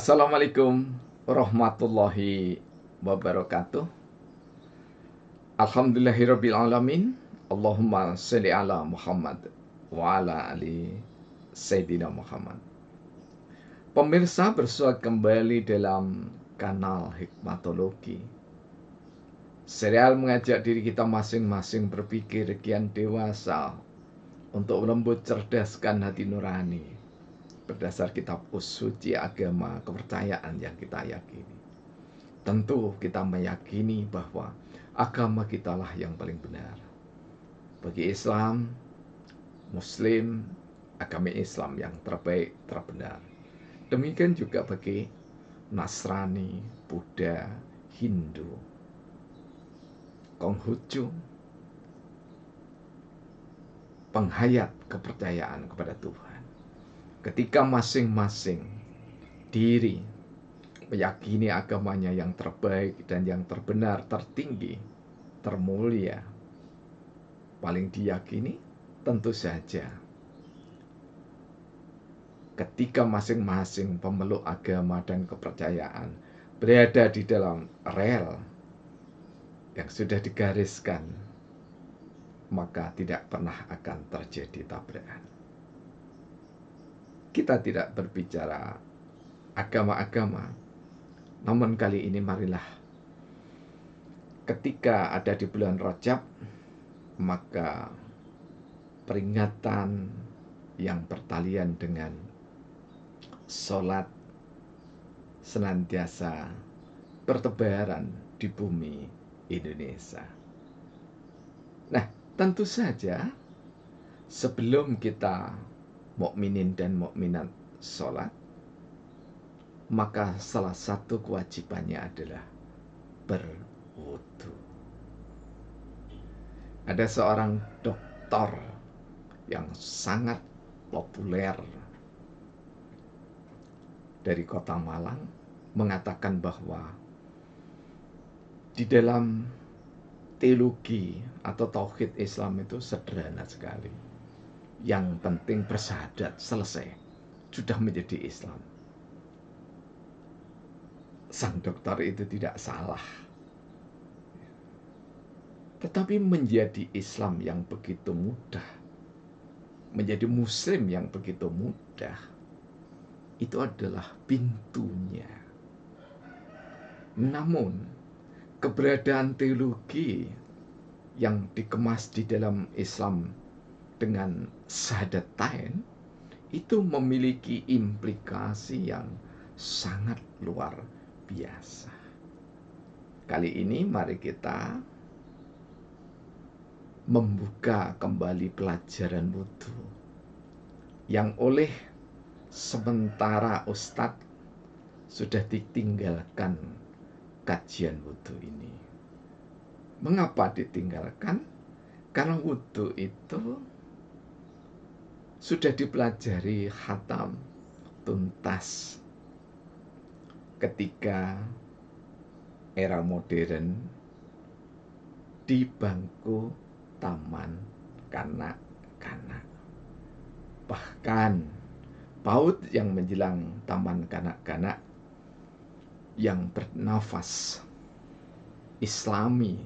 Assalamualaikum warahmatullahi wabarakatuh. Alhamdulillahirabbil alamin. Allahumma shalli ala Muhammad wa ala ali Sayyidina Muhammad. Pemirsa, bersua kembali dalam kanal Hikmatologi. Serial mengajak diri kita masing-masing berpikir kian dewasa untuk melembut cerdaskan hati nurani berdasar kitab suci agama kepercayaan yang kita yakini. Tentu kita meyakini bahwa agama kitalah yang paling benar. Bagi Islam, Muslim, agama Islam yang terbaik, terbenar. Demikian juga bagi Nasrani, Buddha, Hindu, Konghucu, penghayat kepercayaan kepada Tuhan. Ketika masing-masing diri meyakini agamanya yang terbaik dan yang terbenar, tertinggi, termulia, paling diyakini, tentu saja ketika masing-masing pemeluk agama dan kepercayaan berada di dalam rel yang sudah digariskan, maka tidak pernah akan terjadi tabrakan. Kita tidak berbicara agama-agama, namun kali ini marilah ketika ada di bulan Rajab, maka peringatan yang bertalian dengan sholat senantiasa bertebaran di bumi Indonesia. Nah, tentu saja sebelum kita mukminin dan mukminat sholat, maka salah satu kewajibannya adalah berwudu. Ada seorang dokter yang sangat populer dari kota Malang mengatakan bahwa di dalam teologi atau tauhid Islam itu sederhana sekali. Yang penting bersyahadat, selesai, sudah menjadi Islam. Sang dokter itu tidak salah. Tetapi menjadi Islam yang begitu mudah, menjadi Muslim yang begitu mudah, itu adalah pintunya. Namun, keberadaan teologi yang dikemas di dalam Islam dengan syahadatain itu memiliki implikasi yang sangat luar biasa. Kali ini mari kita membuka kembali pelajaran wudu yang oleh sementara Ustadz sudah ditinggalkan kajian wudu ini. Mengapa ditinggalkan? Karena wudu itu sudah dipelajari khatam tuntas ketika era modern di bangku taman kanak-kanak. Bahkan PAUD yang menjelang taman kanak-kanak yang bernafas Islami,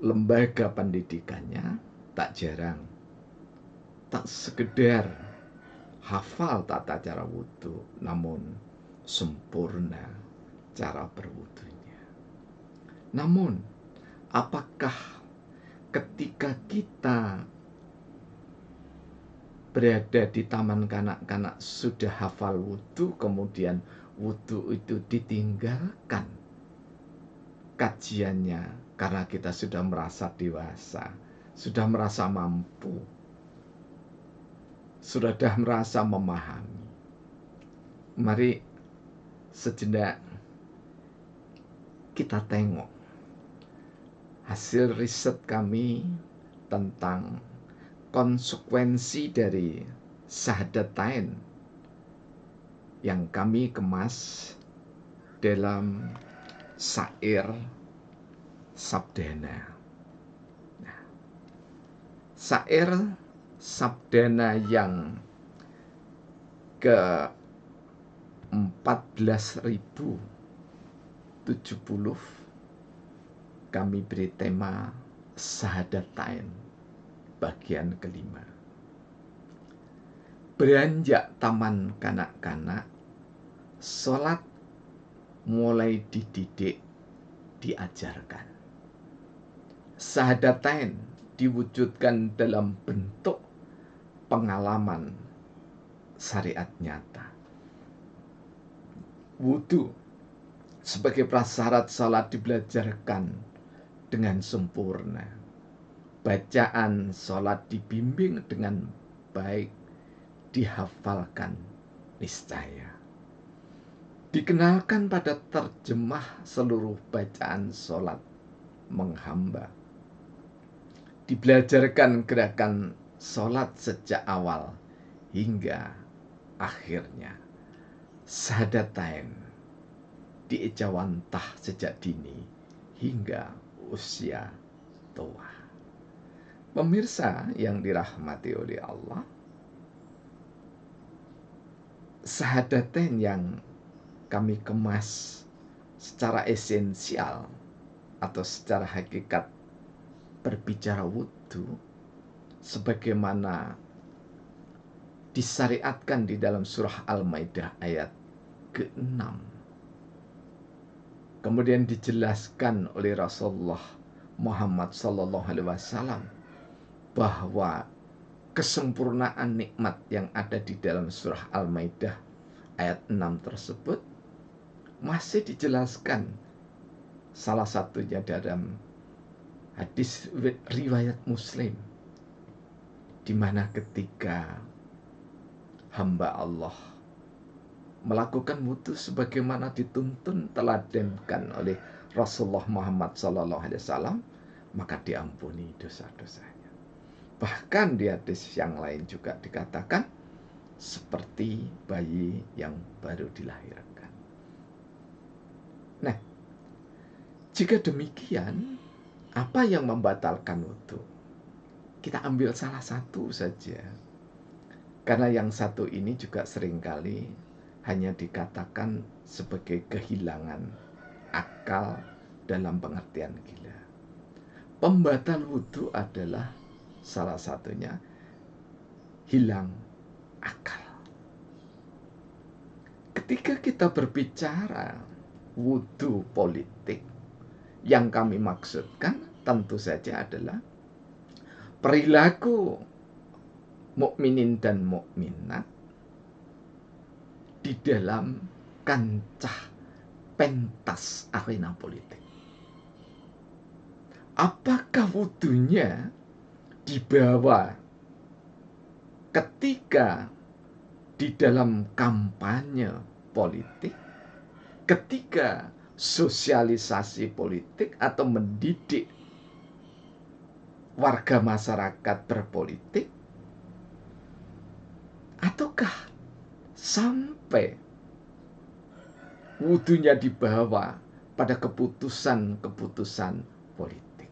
lembaga pendidikannya tak jarang tak sekedar hafal tata cara wudu, namun sempurna cara berwudunya. Namun, apakah ketika kita berada di taman kanak-kanak sudah hafal wudu, kemudian wudu itu ditinggalkan kajiannya karena kita sudah merasa dewasa, sudah merasa mampu, sudah merasa memahami? Mari sejenak kita tengok hasil riset kami tentang konsekuensi dari syahadatain yang kami kemas dalam syair Sabdana. Nah, syair Sabdana yang ke-14 14.070 kami beri tema Syahadatain bagian kelima. Beranjak taman kanak-kanak, sholat mulai dididik, diajarkan. Syahadatain diwujudkan dalam bentuk pengalaman syariat nyata. Wudu sebagai prasyarat salat dibelajarkan dengan sempurna. Bacaan salat dibimbing dengan baik, dihafalkan niscaya. Dikenalkan pada terjemah seluruh bacaan salat menghamba. Dibelajarkan gerakan salat sejak awal hingga akhirnya. Syahadatain diejawantah sejak dini hingga usia tua. Pemirsa yang dirahmati oleh Allah, syahadatain yang kami kemas secara esensial atau secara hakikat berbicara wudu sebagaimana disyariatkan di dalam surah Al-Maidah ayat ke-6. Kemudian dijelaskan oleh Rasulullah Muhammad SAW bahwa kesempurnaan nikmat yang ada di dalam surah Al-Maidah ayat 6 tersebut masih dijelaskan salah satunya dalam hadis riwayat Muslim, di mana ketika hamba Allah melakukan wudu sebagaimana dituntun teladankan oleh Rasulullah Muhammad SAW, maka diampuni dosa-dosanya. Bahkan di hadis yang lain juga dikatakan seperti bayi yang baru dilahirkan. Nah, jika demikian, apa yang membatalkan wudu? Kita ambil salah satu saja. Karena yang satu ini juga seringkali hanya dikatakan sebagai kehilangan akal dalam pengertian gila. Pembatal wudu adalah salah satunya hilang akal. Ketika kita berbicara wudu politik, yang kami maksudkan tentu saja adalah perilaku mukminin dan mukminat di dalam kancah pentas arena politik. Apakah wudunya dibawa ketika di dalam kampanye politik, ketika sosialisasi politik atau mendidik warga masyarakat berpolitik, ataukah sampai wudunya dibawa pada keputusan-keputusan politik?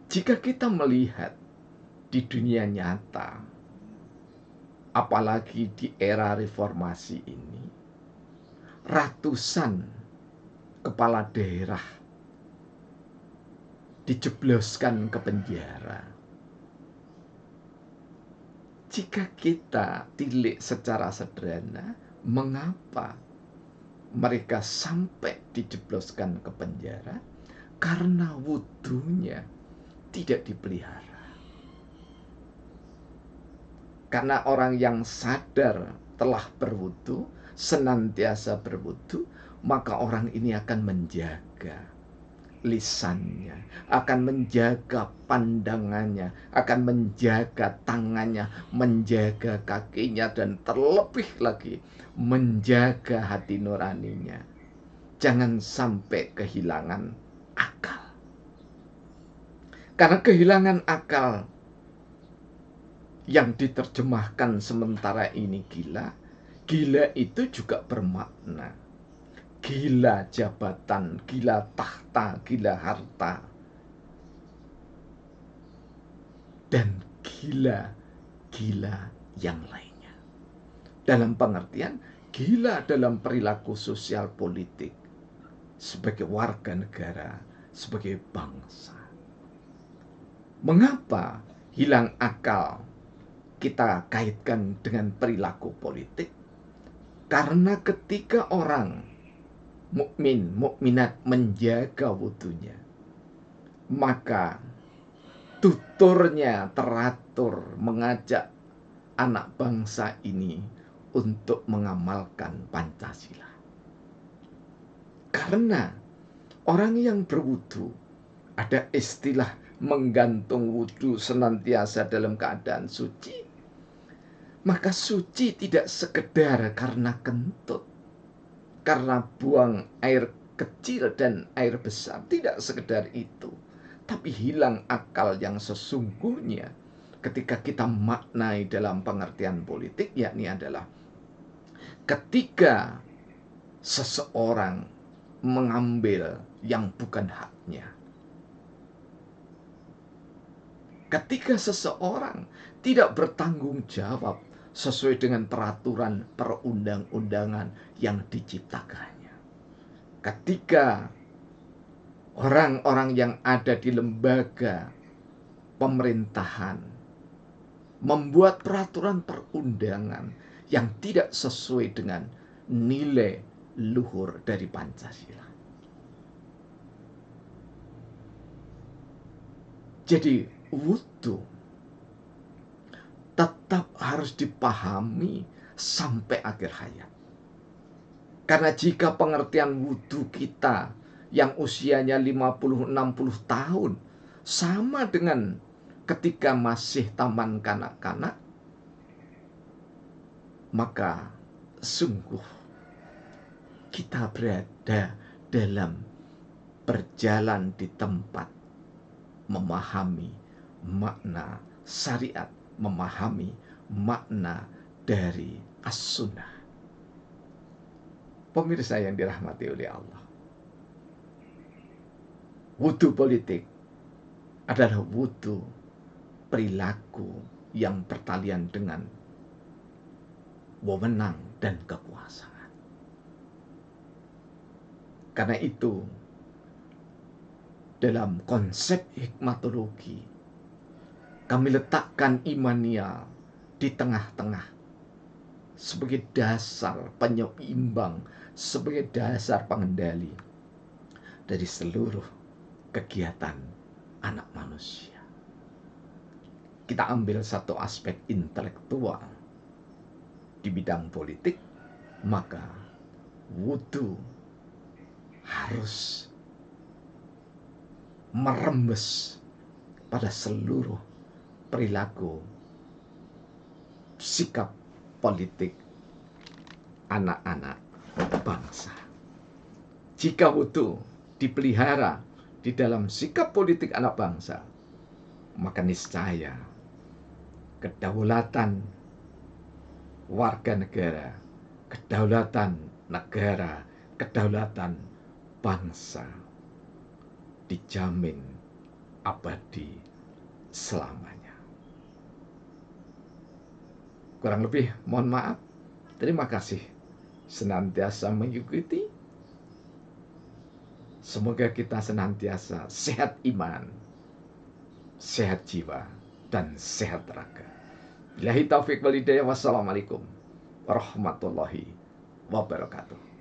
Jika kita melihat di dunia nyata, apalagi di era reformasi ini, ratusan kepala daerah dijebloskan ke penjara. Jika kita tilik secara sederhana, mengapa mereka sampai dijebloskan ke penjara? Karena wudunya tidak dipelihara. Karena orang yang sadar telah berwudu, senantiasa berwudu, maka orang ini akan menjaga lisannya, akan menjaga pandangannya, akan menjaga tangannya, menjaga kakinya, dan terlebih lagi menjaga hati nuraninya. Jangan sampai kehilangan akal. Karena kehilangan akal yang diterjemahkan sementara ini gila, gila itu juga bermakna gila jabatan, gila tahta, gila harta, dan gila yang lainnya. Dalam pengertian gila dalam perilaku sosial politik sebagai warga negara, sebagai bangsa. Mengapa hilang akal kita kaitkan dengan perilaku politik? Karena ketika orang mukminat menjaga wudunya, maka tuturnya teratur mengajak anak bangsa ini untuk mengamalkan Pancasila. Karena orang yang berwudu, ada istilah menggantung wudu senantiasa dalam keadaan suci, maka suci tidak sekedar karena kentut, karena buang air kecil dan air besar, tidak sekedar itu, tapi hilang akal yang sesungguhnya ketika kita maknai dalam pengertian politik, yakni adalah ketika seseorang mengambil yang bukan haknya. Ketika seseorang tidak bertanggung jawab sesuai dengan peraturan perundang-undangan yang diciptakannya. Ketika orang-orang yang ada di lembaga pemerintahan membuat peraturan perundangan yang tidak sesuai dengan nilai luhur dari Pancasila. Jadi wudu tetap harus dipahami sampai akhir hayat. Karena jika pengertian wudu kita yang usianya 50-60 tahun sama dengan ketika masih taman kanak-kanak, maka sungguh kita berada dalam berjalan di tempat memahami makna syariat, memahami makna dari as-sunnah. Pemirsa yang dirahmati oleh Allah, wudu politik adalah wudu perilaku yang bertalian dengan wewenang dan kekuasaan. Karena itu, dalam konsep hikmatologi, kami letakkan imanial di tengah-tengah sebagai dasar penyeimbang, sebagai dasar pengendali dari seluruh kegiatan anak manusia. Kita ambil satu aspek intelektual di bidang politik, maka wudu harus merembes pada seluruh perilaku sikap politik anak-anak bangsa. Jika wudu dipelihara di dalam sikap politik anak bangsa, maka niscaya kedaulatan warga negara, kedaulatan negara, kedaulatan bangsa dijamin abadi selamanya. Kurang lebih mohon maaf. Terima kasih senantiasa mengikuti. Semoga kita senantiasa sehat iman, sehat jiwa, dan sehat raga. Billahi taufiq wal hidayah. Wassalamualaikum warahmatullahi wabarakatuh.